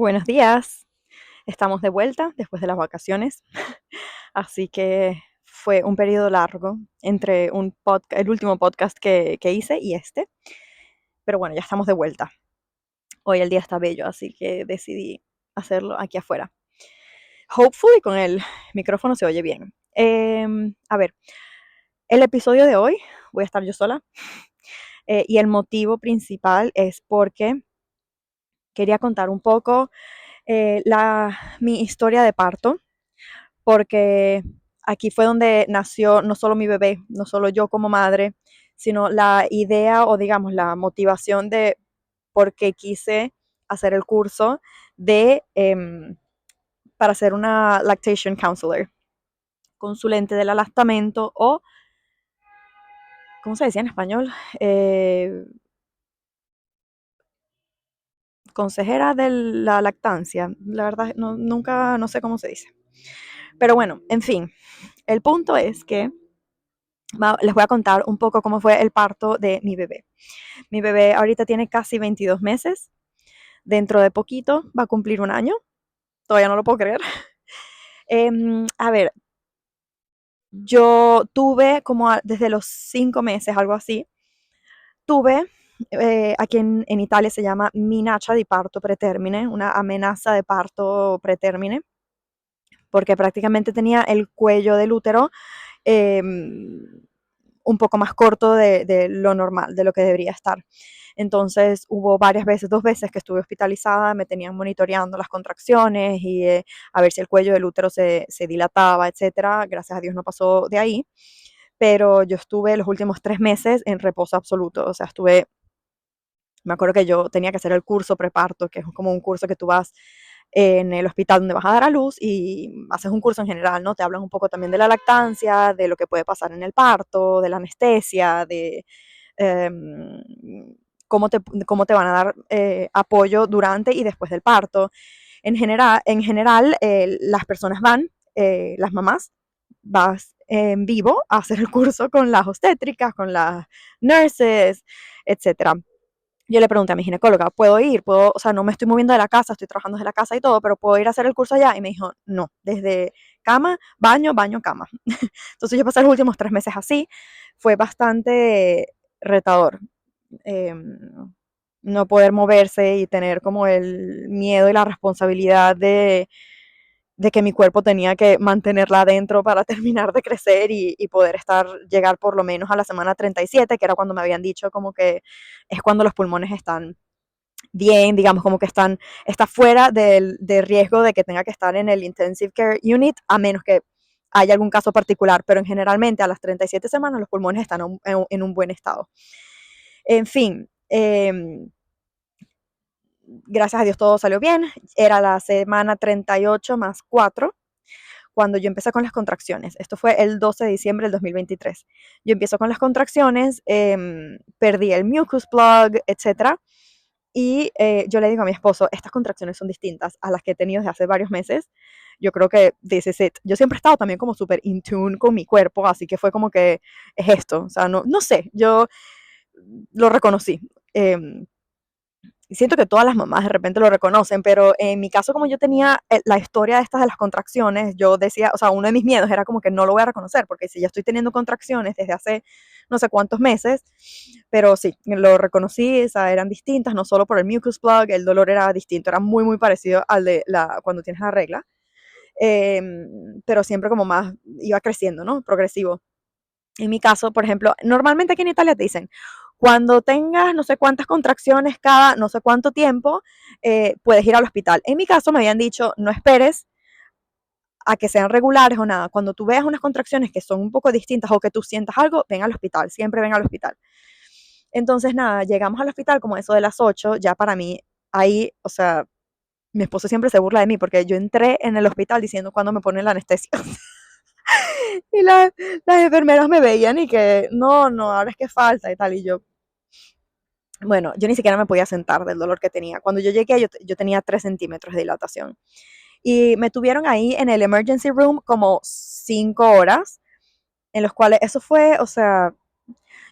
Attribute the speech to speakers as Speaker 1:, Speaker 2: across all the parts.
Speaker 1: Buenos días, estamos de vuelta después de las vacaciones, así que fue un periodo largo entre el último podcast que hice y este, pero bueno, ya estamos de vuelta. Hoy el día está bello, así que decidí hacerlo aquí afuera. Hopefully con el micrófono se oye bien. A ver, el episodio de hoy voy a estar yo sola y el motivo principal es porque quería contar un poco mi historia de parto, porque aquí fue donde nació no solo mi bebé, no solo yo como madre, sino la idea o digamos la motivación de por qué quise hacer el curso de para ser una lactation counselor, consulente del alastamiento o, ¿cómo se decía en español? Consejera de la lactancia. La verdad, nunca, no sé cómo se dice. Pero bueno, en fin, el punto es que les voy a contar un poco cómo fue el parto de mi bebé. Mi bebé ahorita tiene casi 22 meses. Dentro de poquito va a cumplir un año. Todavía no lo puedo creer. A ver, yo tuve desde los 5 meses, algo así, tuve, aquí en Italia se llama minaccia di parto pretermine, una amenaza de parto pretermine, porque prácticamente tenía el cuello del útero eh, un poco más corto de lo normal, de lo que debería estar. Entonces hubo varias veces, 2 veces que estuve hospitalizada, me tenían monitoreando las contracciones y a ver si el cuello del útero se dilataba, etcétera. Gracias a Dios no pasó de ahí, pero yo estuve los últimos 3 meses en reposo absoluto, o sea, me acuerdo que yo tenía que hacer el curso preparto, que es como un curso que tú vas en el hospital donde vas a dar a luz y haces un curso en general, ¿no? Te hablan un poco también de la lactancia, de lo que puede pasar en el parto, de la anestesia, de eh, cómo te van a dar apoyo durante y después del parto. En general las personas van, las mamás, vas en vivo a hacer el curso con las obstétricas, con las nurses, etcétera. Yo le pregunté a mi ginecóloga, ¿puedo ir? ¿Puedo? O sea, no me estoy moviendo de la casa, estoy trabajando desde la casa y todo, pero ¿puedo ir a hacer el curso allá? Y me dijo, no, desde cama, baño, baño, cama. Entonces yo pasé los últimos 3 meses así, fue bastante retador. eh, no poder moverse y tener como el miedo y la responsabilidad de que mi cuerpo tenía que mantenerla adentro para terminar de crecer y poder llegar por lo menos a la semana 37, que era cuando me habían dicho como que es cuando los pulmones están bien, digamos, como que está fuera de riesgo de que tenga que estar en el Intensive Care Unit, a menos que haya algún caso particular, pero generalmente a las 37 semanas los pulmones están en un buen estado. En fin, gracias a Dios todo salió bien, era la semana 38 más 4 cuando yo empecé con las contracciones. Esto fue el 12 de diciembre del 2023. Yo empiezo con las contracciones, perdí el mucus plug, etcétera. Y yo le digo a mi esposo, estas contracciones son distintas a las que he tenido desde hace varios meses. Yo creo que this is it. Yo siempre he estado también como súper in tune con mi cuerpo, así que fue como que es esto. O sea, no sé, yo lo reconocí. Y siento que todas las mamás de repente lo reconocen, pero en mi caso, como yo tenía la historia de estas de las contracciones, yo decía, o sea, uno de mis miedos era como que no lo voy a reconocer, porque si ya estoy teniendo contracciones desde hace no sé cuántos meses, pero sí, lo reconocí, o sea, eran distintas, no solo por el mucus plug, el dolor era distinto, era muy, muy parecido al de cuando tienes la regla, eh, pero siempre como más iba creciendo, ¿no? Progresivo. En mi caso, por ejemplo, normalmente aquí en Italia te dicen, cuando tengas no sé cuántas contracciones cada no sé cuánto tiempo, puedes ir al hospital. En mi caso me habían dicho, no esperes a que sean regulares o nada. Cuando tú veas unas contracciones que son un poco distintas o que tú sientas algo, ven al hospital, siempre ven al hospital. Entonces, nada, llegamos al hospital como eso de las 8, ya para mí, ahí, o sea, mi esposo siempre se burla de mí porque yo entré en el hospital diciendo cuándo me ponen la anestesia. Y las enfermeras me veían y que, no, ahora es que falta y tal. Y yo, bueno, yo ni siquiera me podía sentar del dolor que tenía. Cuando yo llegué, yo tenía 3 centímetros de dilatación. Y me tuvieron ahí en el emergency room como 5 horas, en los cuales eso fue, o sea,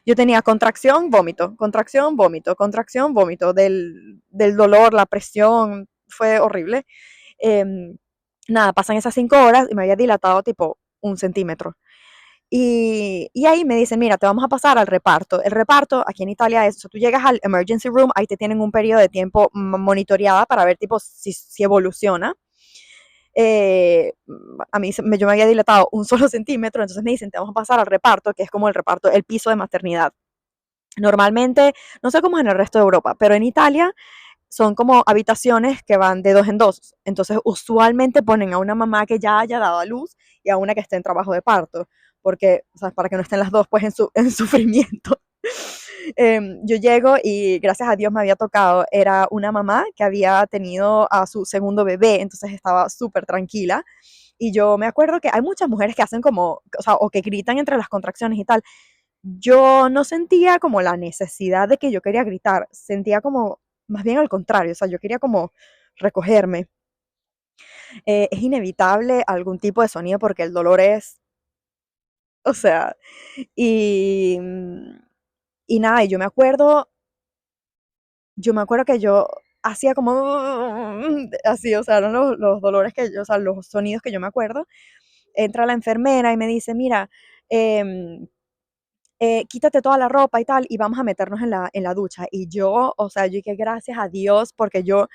Speaker 1: yo tenía contracción, vómito, contracción, vómito, contracción, vómito, del dolor, la presión. fue horrible. Em, Nada, pasan esas 5 horas y me había dilatado tipo 1 centímetro. Y ahí me dicen, mira, te vamos a pasar al reparto. El reparto aquí en Italia es, o sea, tú llegas al emergency room, ahí te tienen un periodo de tiempo monitoreada para ver tipo si evoluciona. A mí yo me había dilatado 1 solo centímetro, entonces me dicen, te vamos a pasar al reparto, que es como el reparto, el piso de maternidad. Normalmente, no sé cómo es en el resto de Europa, pero en Italia son como habitaciones que van de dos en dos. Entonces, usualmente ponen a una mamá que ya haya dado a luz y a una que esté en trabajo de parto, porque, o sea, para que no estén las dos pues en sufrimiento. Yo llego y gracias a Dios me había tocado, era una mamá que había tenido a su segundo bebé, entonces estaba súper tranquila. Y yo me acuerdo que hay muchas mujeres que hacen como, o sea, o que gritan entre las contracciones y tal. Yo no sentía como la necesidad de que yo quería gritar, sentía como más bien al contrario, o sea, yo quería como recogerme. Es inevitable algún tipo de sonido porque el dolor es, o sea, y, y nada, y yo me acuerdo que yo hacía como así, o sea, eran los dolores que yo, o sea, los sonidos que yo me acuerdo. Entra la enfermera y me dice, mira, em, quítate toda la ropa y tal, y vamos a meternos en la ducha. Y yo, o sea, yo dije gracias a Dios, porque yo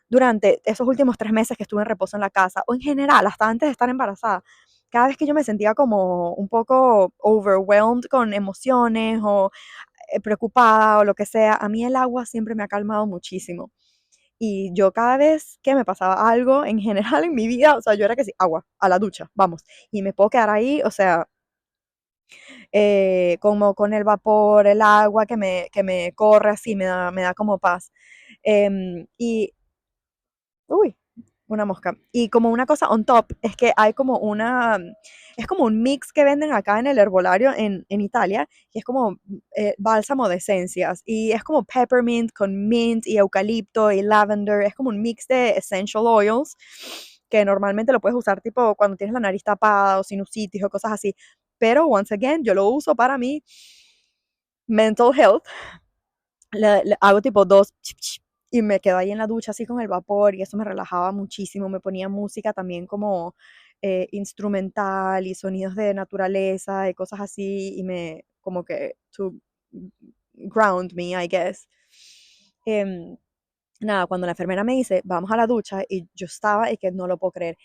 Speaker 1: durante esos últimos 3 meses que estuve en reposo en la casa, o en general, hasta antes de estar embarazada, cada vez que yo me sentía como un poco overwhelmed con emociones o preocupada o lo que sea, a mí el agua siempre me ha calmado muchísimo. Y yo cada vez que me pasaba algo en general en mi vida, o sea, yo era que sí, agua, a la ducha, vamos. Y me puedo quedar ahí, o sea, como con el vapor, el agua que me corre así, me da como paz. Y, uy, una mosca. Y como una cosa on top, es que hay como es como un mix que venden acá en el herbolario en Italia, que es como bálsamo de esencias. Y es como peppermint con mint y eucalipto y lavender. Es como un mix de essential oils que normalmente lo puedes usar tipo cuando tienes la nariz tapada o sinusitis o cosas así. Pero, once again, yo lo uso para mi mental health. Le hago tipo dos y me quedo ahí en la ducha así con el vapor y eso me relajaba muchísimo. Me ponía música también como instrumental y sonidos de naturaleza y cosas así y como que to ground me, I guess. Em, Nada, cuando la enfermera me dice, vamos a la ducha, y yo estaba y que no lo puedo creer.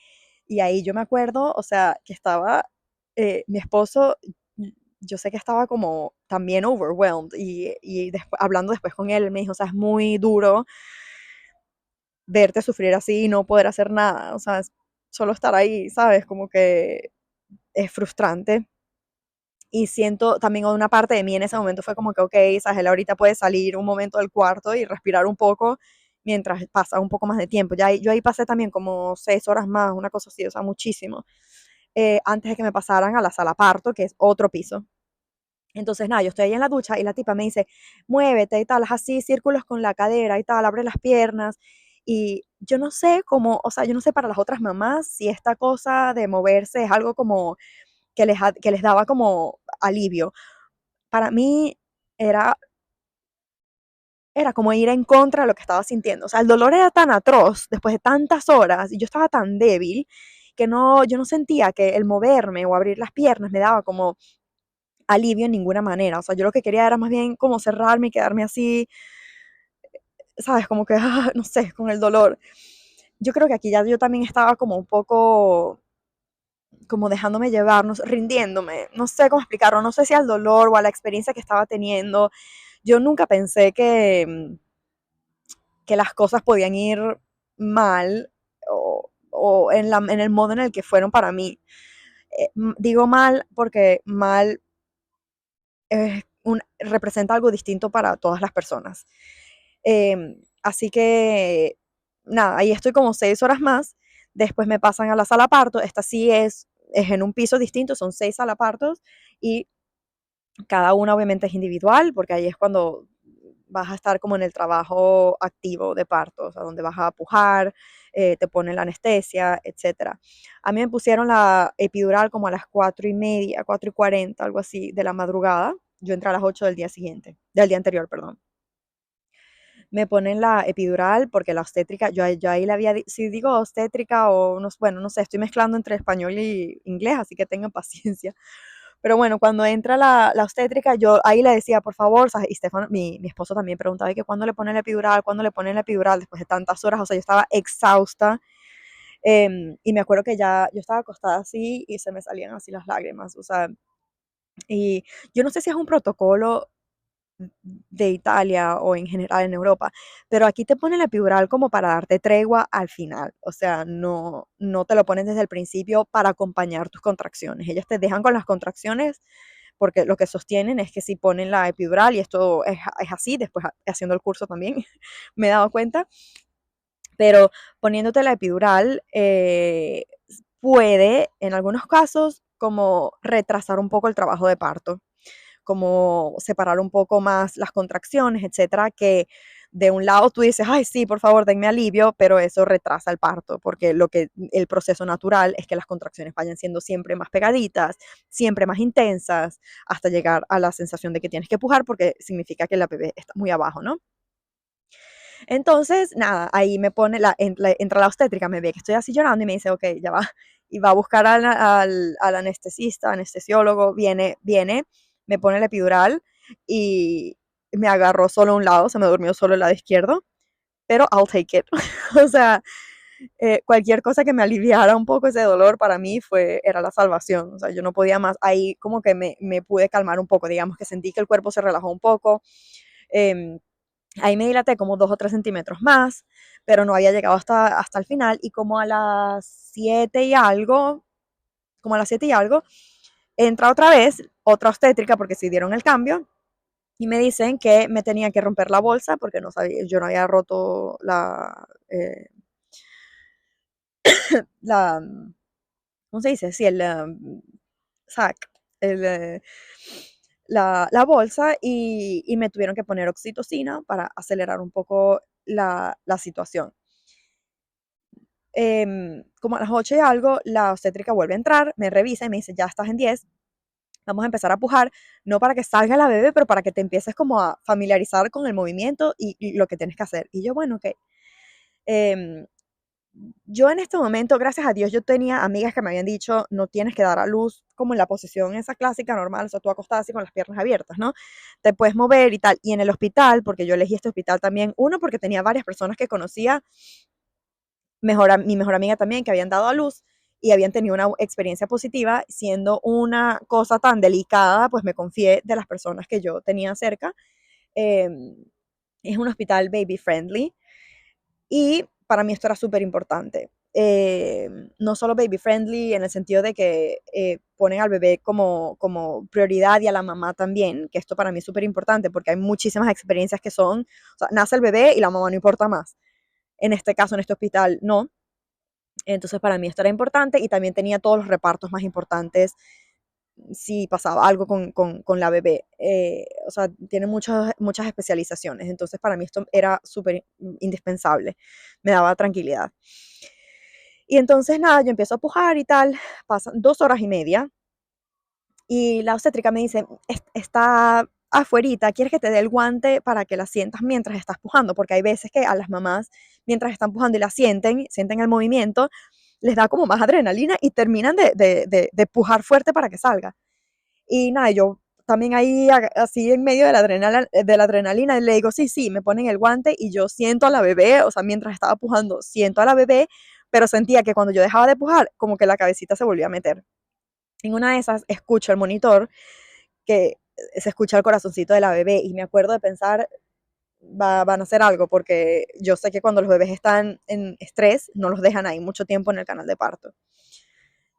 Speaker 1: Y ahí yo me acuerdo, o sea, que estaba mi esposo, yo sé que estaba como también overwhelmed y hablando después con él, me dijo, o sea, es muy duro verte sufrir así y no poder hacer nada, o sea, solo estar ahí, ¿sabes? Como que es frustrante. Y siento también una parte de mí en ese momento fue como que, ok, Sahel ahorita puede salir un momento del cuarto y respirar un poco mientras pasa un poco más de tiempo. Yo ahí pasé también como 6 horas más, una cosa así, o sea, muchísimo, antes de que me pasaran a la sala parto, que es otro piso. Entonces, nada, yo estoy ahí en la ducha y la tipa me dice, muévete y tal, haz así, círculos con la cadera y tal, abre las piernas. Y yo no sé cómo, o sea, yo no sé para las otras mamás si esta cosa de moverse es algo como que les daba como alivio. Para mí era, era como ir en contra de lo que estaba sintiendo. O sea, el dolor era tan atroz después de tantas horas y yo estaba tan débil que yo no sentía que el moverme o abrir las piernas me daba como alivio en ninguna manera. O sea, yo lo que quería era más bien como cerrarme y quedarme así, ¿sabes? Como que, no sé, con el dolor. Yo creo que aquí ya yo también estaba como un poco, como dejándome llevar, no sé, rindiéndome. No sé cómo explicarlo, no sé si al dolor o a la experiencia que estaba teniendo. Yo nunca pensé que las cosas podían ir mal o en el modo en el que fueron para mí. Digo mal porque mal representa algo distinto para todas las personas. Así que, nada, ahí estoy como 6 horas más. Después me pasan a la sala parto. Esta sí es en un piso distinto, son 6 sala partos y cada una obviamente es individual porque ahí es cuando vas a estar como en el trabajo activo de parto, o sea, donde vas a pujar, te ponen la anestesia, etcétera. A mí me pusieron la epidural como a las 4:30, 4:40, algo así, de la madrugada. Yo entré a las 8 del día siguiente, del día anterior, perdón. me ponen la epidural porque la obstétrica, yo ahí le había, si digo obstétrica o no, bueno, no sé, estoy mezclando entre español y inglés, así que tengan paciencia. Pero bueno, cuando entra la obstétrica, yo ahí le decía, por favor, ¿sabes? Y Stefano, mi esposo también preguntaba, que ¿cuándo le ponen la epidural? ¿Cuándo le ponen la epidural? Después de tantas horas, o sea, yo estaba exhausta. Y me acuerdo que ya yo estaba acostada así y se me salían así las lágrimas, o sea, y yo no sé si es un protocolo de Italia o en general en Europa, pero aquí te ponen la epidural como para darte tregua al final, o sea, no te lo ponen desde el principio para acompañar tus contracciones, ellos te dejan con las contracciones porque lo que sostienen es que si ponen la epidural, y esto es así, después haciendo el curso también me he dado cuenta, pero poniéndote la epidural puede en algunos casos como retrasar un poco el trabajo de parto, como separar un poco más las contracciones, etcétera, que de un lado tú dices, ay, sí, por favor, denme alivio, pero eso retrasa el parto, porque el proceso natural es que las contracciones vayan siendo siempre más pegaditas, siempre más intensas, hasta llegar a la sensación de que tienes que pujar, porque significa que la bebé está muy abajo, ¿no? Entonces, nada, ahí me pone, entra la obstétrica, me ve que estoy así llorando y me dice, ok, ya va. Y va a buscar al anestesista, anestesiólogo, viene, me pone la epidural y me agarró solo un lado, se me durmió solo el lado izquierdo, pero I'll take it. O sea, cualquier cosa que me aliviara un poco ese dolor para mí era la salvación. O sea, yo no podía más. Ahí como que me pude calmar un poco, digamos que sentí que el cuerpo se relajó un poco. Eh, Ahí me dilaté como 2 o 3 centímetros más, pero no había llegado hasta el final. Y como a las 7 y algo, entra otra vez, otra obstétrica, porque se dieron el cambio, y me dicen que me tenía que romper la bolsa, porque no sabía, yo no había roto la ¿cómo se dice? Sí, sac, el, la bolsa, y me tuvieron que poner oxitocina para acelerar un poco la situación. Como a las 8 y algo, la obstétrica vuelve a entrar, me revisa y me dice, ya estás en 10, vamos a empezar a pujar, no para que salga la bebé, pero para que te empieces como a familiarizar con el movimiento y lo que tienes que hacer. Y yo, bueno, ok. Eh, yo en este momento, gracias a Dios, yo tenía amigas que me habían dicho, no tienes que dar a luz como en la posición esa clásica normal, o sea, tú acostada así con las piernas abiertas, ¿no? Te puedes mover y tal. Y en el hospital, porque yo elegí este hospital también, uno, porque tenía varias personas que conocía, mi mejor amiga también, que habían dado a luz y habían tenido una experiencia positiva, siendo una cosa tan delicada, pues me confié de las personas que yo tenía cerca. Eh, es un hospital baby friendly y para mí esto era súper importante. No solo baby friendly en el sentido de que ponen al bebé como prioridad y a la mamá también, que esto para mí es súper importante porque hay muchísimas experiencias que son, o sea, nace el bebé y la mamá no importa más. En este caso, en este hospital, no. Entonces para mí esto era importante y también tenía todos los repartos más importantes si pasaba algo con la bebé. O sea, tiene muchas especializaciones. Entonces para mí esto era súper indispensable. Me daba tranquilidad. Y entonces nada, yo empiezo a pujar y tal. Pasan 2 horas y media. Y la obstétrica me dice, está afuerita, ¿quieres que te dé el guante para que la sientas mientras estás pujando? Porque hay veces que a las mamás, mientras están pujando y la sienten el movimiento, les da como más adrenalina y terminan de pujar fuerte para que salga. Y nada, yo también ahí así en medio de la adrenalina le digo, sí, sí, me ponen el guante y yo siento a la bebé, o sea, mientras estaba pujando, siento a la bebé, pero sentía que cuando yo dejaba de pujar, como que la cabecita se volvía a meter. En una de esas escucho el monitor que se escucha el corazoncito de la bebé y me acuerdo de pensar, van a hacer algo, porque yo sé que cuando los bebés están en estrés, no los dejan ahí mucho tiempo en el canal de parto.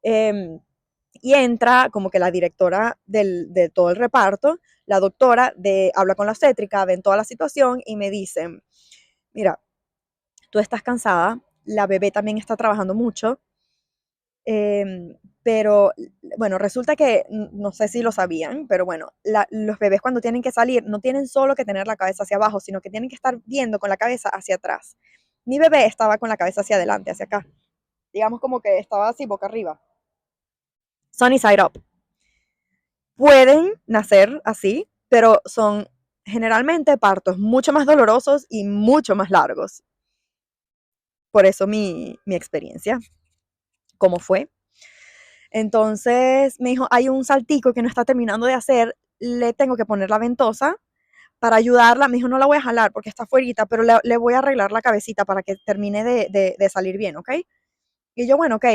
Speaker 1: Y entra como que la directora de todo el reparto, la doctora, habla con la obstétrica, ven toda la situación y me dicen, mira, tú estás cansada, la bebé también está trabajando mucho, pero bueno, resulta que, no sé si lo sabían, pero bueno, los bebés cuando tienen que salir no tienen solo que tener la cabeza hacia abajo, sino que tienen que estar viendo con la cabeza hacia atrás. Mi bebé estaba con la cabeza hacia adelante, hacia acá. Digamos como que estaba así, boca arriba. Sunny side up. Pueden nacer así, pero son generalmente partos mucho más dolorosos y mucho más largos. Por eso mi experiencia, cómo fue. Entonces me dijo, hay un saltico que no está terminando de hacer, le tengo que poner la ventosa para ayudarla. Me dijo, no la voy a jalar porque está fuerita, pero le voy a arreglar la cabecita para que termine de salir bien, ¿ok? Y yo, bueno, ok.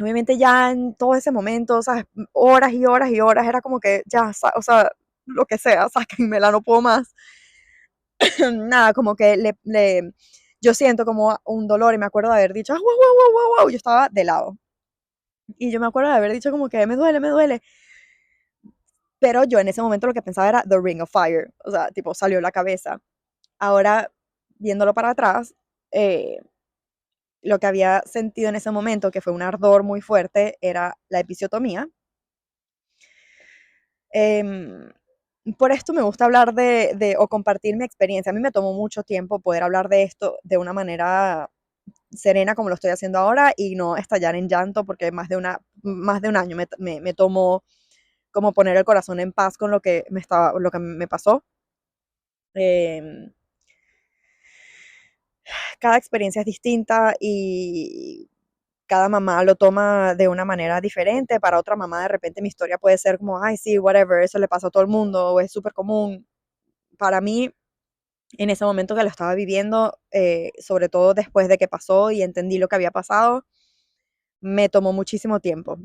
Speaker 1: Obviamente ya en todo ese momento, ¿sabes? Horas y horas y horas, era como que ya, o sea, lo que sea, sáquenmela, no puedo más. Nada, como que yo siento como un dolor y me acuerdo de haber dicho, wow, wow, wow, wow, wow, yo estaba de lado. Y yo me acuerdo de haber dicho como que me duele, me duele. Pero yo en ese momento lo que pensaba era The Ring of Fire, o sea, tipo, salió la cabeza. Ahora, viéndolo para atrás, eh, lo que había sentido en ese momento, que fue un ardor muy fuerte, era la episiotomía. Em, por esto me gusta hablar o compartir mi experiencia. A mí me tomó mucho tiempo poder hablar de esto de una manera serena como lo estoy haciendo ahora y no estallar en llanto porque más de un año me tomó como poner el corazón en paz con lo que me pasó. Eh, cada experiencia es distinta y cada mamá lo toma de una manera diferente. Para otra mamá, de repente mi historia puede ser como, ay, sí, whatever, eso le pasa a todo el mundo, o es súper común. Para mí, en ese momento que lo estaba viviendo, sobre todo después de que pasó y entendí lo que había pasado, me tomó muchísimo tiempo,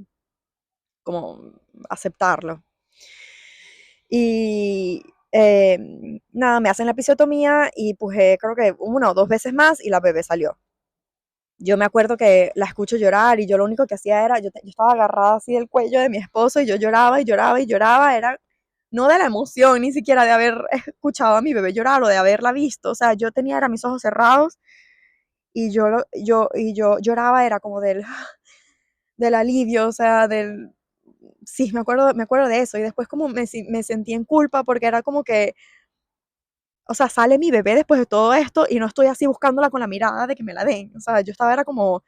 Speaker 1: como aceptarlo. Y nada, me hacen la episiotomía y pujé creo que una o dos veces más y la bebé salió. Yo me acuerdo que la escucho llorar y yo lo único que hacía era, yo estaba agarrada así del cuello de mi esposo y yo lloraba y lloraba y lloraba, era no de la emoción, ni siquiera de haber escuchado a mi bebé llorar o de haberla visto, o sea, yo tenía era mis ojos cerrados y yo lloraba, era como del alivio, o sea, sí, me acuerdo de eso y después como me sentí en culpa porque era como que, o sea, sale mi bebé después de todo esto y no estoy así buscándola con la mirada de que me la den, o sea, yo estaba era como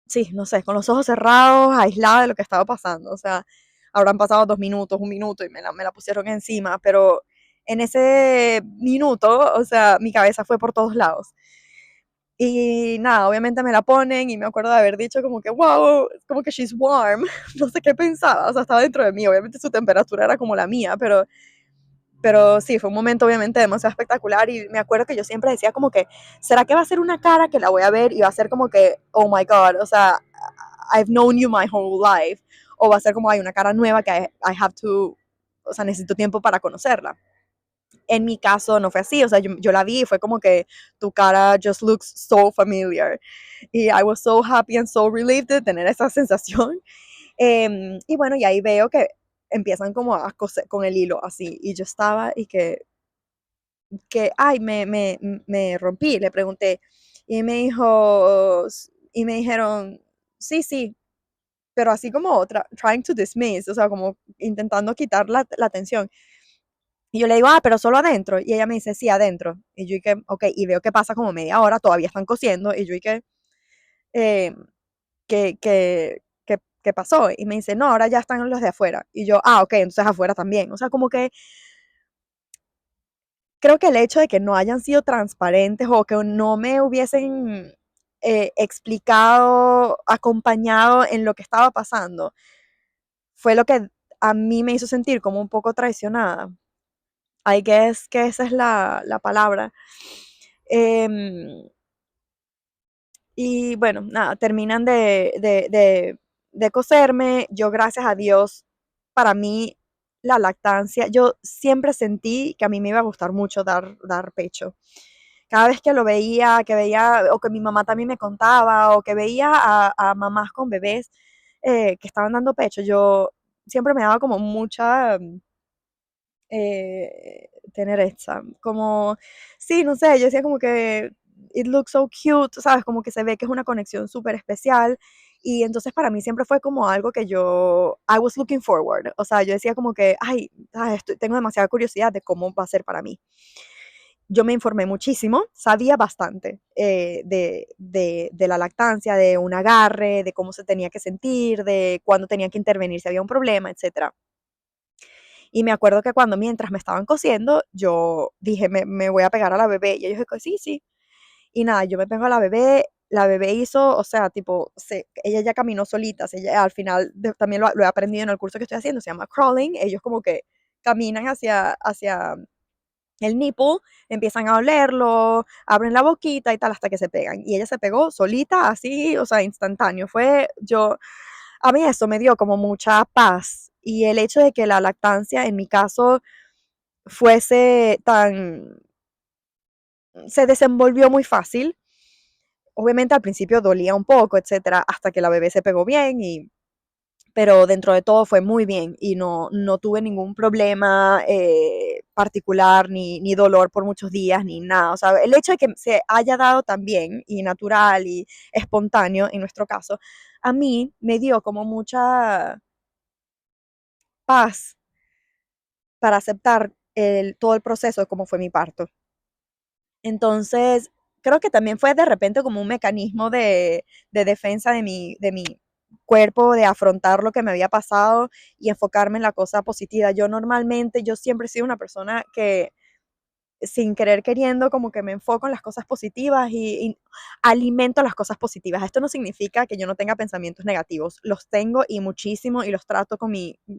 Speaker 1: sí, no sé, con los ojos cerrados, aislada de lo que estaba pasando. O sea, habrán pasado 2 minutos, un minuto y me la pusieron encima, pero en ese minuto, o sea, mi cabeza fue por todos lados. Y nada, obviamente me la ponen y me acuerdo de haber dicho como que, wow, como que she's warm. No sé qué pensaba, o sea, estaba dentro de mí. Obviamente su temperatura era como la mía, pero sí, fue un momento obviamente demasiado espectacular y me acuerdo que yo siempre decía como que, ¿será que va a ser una cara que la voy a ver y va a ser como que, oh my God, o sea, I've known you my whole life? O va a ser como, hay una cara nueva que I have to, o sea, necesito tiempo para conocerla. En mi caso no fue así, o sea, yo la vi y fue como que tu cara just looks so familiar. Y I was so happy and so relieved de tener esa sensación. Y bueno, y ahí veo que empiezan como a coser con el hilo así. Y yo estaba y ay, me rompí, le pregunté. Y me dijo, y me dijeron, sí, sí, pero así como trying to dismiss, o sea, como intentando quitar la atención. Y yo le digo, ah, pero solo adentro. Y ella me dice, sí, adentro. Y yo dije, ok, y veo que pasa como media hora, todavía están cosiendo. Y yo dije, eh, ¿qué pasó? Y me dice, no, ahora ya están los de afuera. Y yo, ah, ok, entonces afuera también. O sea, como que creo que el hecho de que no hayan sido transparentes o que no me hubiesen explicado, acompañado en lo que estaba pasando, fue lo que a mí me hizo sentir como un poco traicionada. I guess que esa es la palabra. Em, y bueno, nada, terminan de coserme. Yo, gracias a Dios, para mí, la lactancia, yo siempre sentí que a mí me iba a gustar mucho dar pecho. Cada vez que lo veía, o que mi mamá también me contaba, o que veía a mamás con bebés que estaban dando pecho, yo siempre me daba como mucha tenereza, como, sí, no sé, yo decía como que it looks so cute, ¿sabes? Como que se ve que es una conexión súper especial. Y entonces para mí siempre fue como algo que I was looking forward. O sea, yo decía como que, ay, tengo demasiada curiosidad de cómo va a ser para mí. Yo me informé muchísimo, sabía bastante de la lactancia, de un agarre, de cómo se tenía que sentir, de cuándo tenía que intervenir si había un problema, etcétera. Y me acuerdo que cuando mientras me estaban cosiendo, yo dije, me voy a pegar a la bebé. Y ellos dijo, sí, sí. Y nada, yo me pego a la bebé hizo, o sea, tipo, ella ya caminó solita, ella, al final también lo he aprendido en el curso que estoy haciendo, se llama crawling, ellos como que caminan hacia el nipple, empiezan a olerlo, abren la boquita y tal hasta que se pegan. Y ella se pegó solita, así, o sea, instantáneo. A mí eso me dio como mucha paz. Y el hecho de que la lactancia, en mi caso, fuese se desenvolvió muy fácil. Obviamente al principio dolía un poco, etcétera, hasta que la bebé se pegó bien pero dentro de todo fue muy bien y no tuve ningún problema particular, ni dolor por muchos días, ni nada. O sea, el hecho de que se haya dado tan bien y natural y espontáneo, en nuestro caso, a mí me dio como mucha paz para aceptar todo el proceso de cómo fue mi parto. Entonces, creo que también fue de repente como un mecanismo de defensa de mi cuerpo, de afrontar lo que me había pasado y enfocarme en la cosa positiva. Yo siempre he sido una persona que sin querer queriendo como que me enfoco en las cosas positivas y alimento las cosas positivas. Esto no significa que yo no tenga pensamientos negativos, los tengo y muchísimo y los trato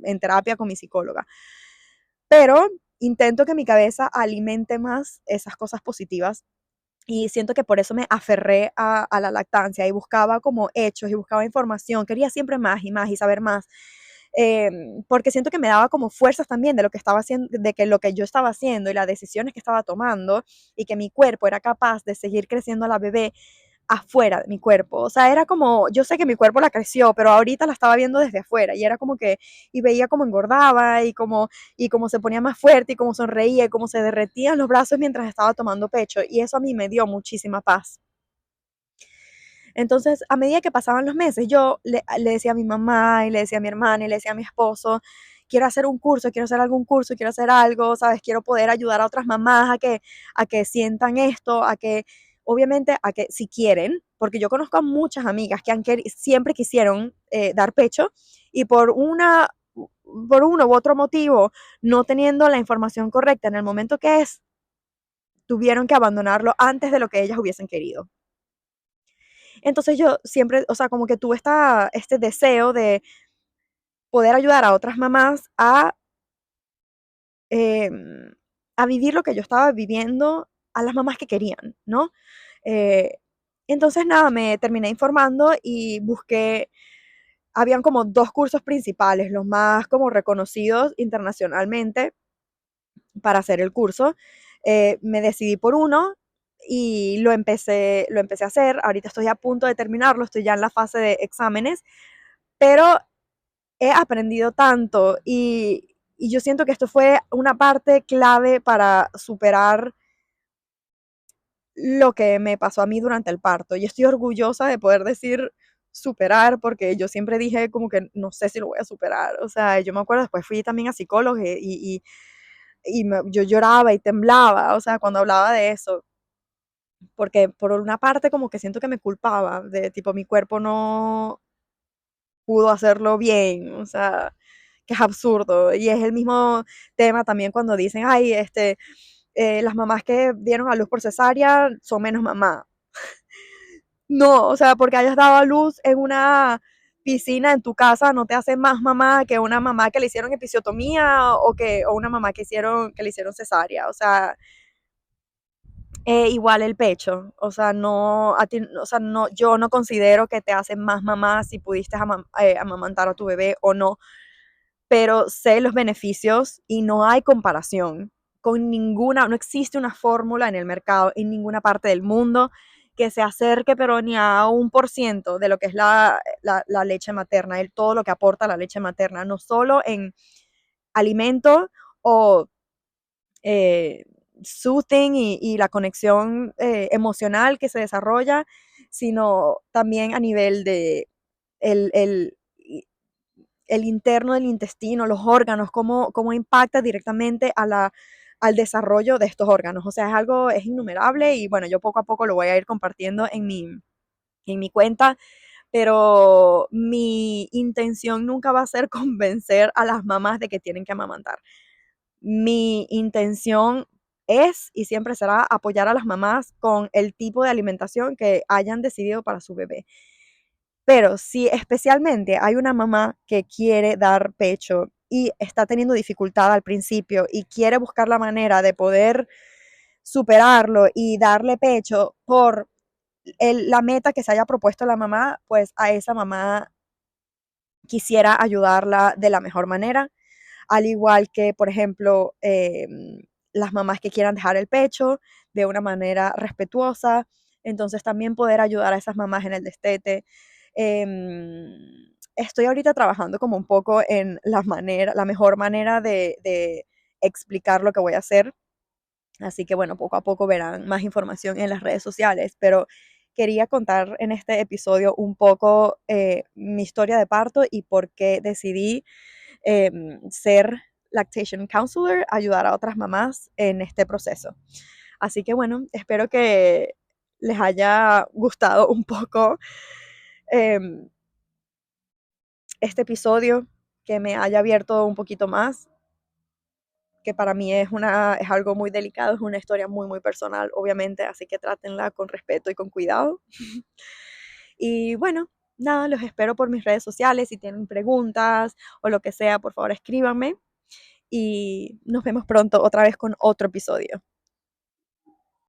Speaker 1: en terapia con mi psicóloga, pero intento que mi cabeza alimente más esas cosas positivas y siento que por eso me aferré a la lactancia y buscaba como hechos y buscaba información, quería siempre más y saber más, porque siento que me daba como fuerzas también de lo que estaba haciendo, de que lo que yo estaba haciendo y las decisiones que estaba tomando y que mi cuerpo era capaz de seguir creciendo a la bebé afuera de mi cuerpo. O sea, era como, yo sé que mi cuerpo la creció, pero ahorita la estaba viendo desde afuera y era como que, y veía cómo engordaba y cómo se ponía más fuerte y cómo sonreía y cómo se derretían los brazos mientras estaba tomando pecho. Y eso a mí me dio muchísima paz. Entonces, a medida que pasaban los meses, yo le decía a mi mamá y le decía a mi hermana y le decía a mi esposo, quiero hacer un curso, quiero hacer algún curso, quiero hacer algo, ¿sabes? Quiero poder ayudar a otras mamás a que sientan esto, obviamente, a que si quieren, porque yo conozco a muchas amigas que siempre quisieron dar pecho y por uno u otro motivo, no teniendo la información correcta en el momento que tuvieron que abandonarlo antes de lo que ellas hubiesen querido. Entonces yo siempre, o sea, como que tuve este deseo de poder ayudar a otras mamás em, a vivir lo que yo estaba viviendo, a las mamás que querían, ¿no? Eh, entonces nada, me terminé informando y busqué, habían como dos cursos principales, los más como reconocidos internacionalmente para hacer el curso. Me decidí por uno y lo empecé a hacer. Ahorita estoy a punto de terminarlo, estoy ya en la fase de exámenes, pero he aprendido tanto y yo siento que esto fue una parte clave para superar lo que me pasó a mí durante el parto. Y estoy orgullosa de poder decir superar, porque yo siempre dije como que no sé si lo voy a superar. O sea, yo me acuerdo, después fui también a psicólogo yo lloraba y temblaba, o sea, cuando hablaba de eso, porque por una parte como que siento que me culpaba, de tipo mi cuerpo no pudo hacerlo bien, o sea, que es absurdo. Y es el mismo tema también cuando dicen, ay, las mamás que dieron a luz por cesárea son menos mamá. No, o sea, porque hayas dado a luz en una piscina en tu casa no te hace más mamá que una mamá que le hicieron episiotomía o una mamá que le hicieron cesárea. O sea, igual el pecho, o sea, no, o sea, no, yo no considero que te hace más mamá si pudiste amamantar a tu bebé o no, pero sé los beneficios y no hay comparación con ninguna, no existe una fórmula en el mercado en ninguna parte del mundo que se acerque, pero ni a 1% de lo que es la leche materna, todo lo que aporta la leche materna, no solo en alimento o eh, soothing y la conexión emocional que se desarrolla, sino también a nivel de el, el, el interno del intestino, los órganos, cómo impacta directamente al desarrollo de estos órganos. O sea, es innumerable y bueno, yo poco a poco lo voy a ir compartiendo en mi cuenta, pero mi intención nunca va a ser convencer a las mamás de que tienen que amamantar. Mi intención es y siempre será apoyar a las mamás con el tipo de alimentación que hayan decidido para su bebé. Pero si especialmente hay una mamá que quiere dar pecho y está teniendo dificultad al principio y quiere buscar la manera de poder superarlo y darle pecho por la meta que se haya propuesto la mamá, pues a esa mamá quisiera ayudarla de la mejor manera, al igual que, por ejemplo, las mamás que quieran dejar el pecho de una manera respetuosa, entonces también poder ayudar a esas mamás en el destete. Estoy ahorita trabajando como un poco en la mejor manera de explicar lo que voy a hacer. Así que bueno, poco a poco verán más información en las redes sociales, pero quería contar en este episodio un poco mi historia de parto y por qué decidí ser lactation counselor, ayudar a otras mamás en este proceso. Así que bueno, espero que les haya gustado un poco eh, este episodio, que me haya abierto un poquito más, que para mí es algo muy delicado, es una historia muy, muy personal, obviamente, así que trátenla con respeto y con cuidado. Y bueno, nada, los espero por mis redes sociales, si tienen preguntas o lo que sea, por favor escríbanme y nos vemos pronto otra vez con otro episodio.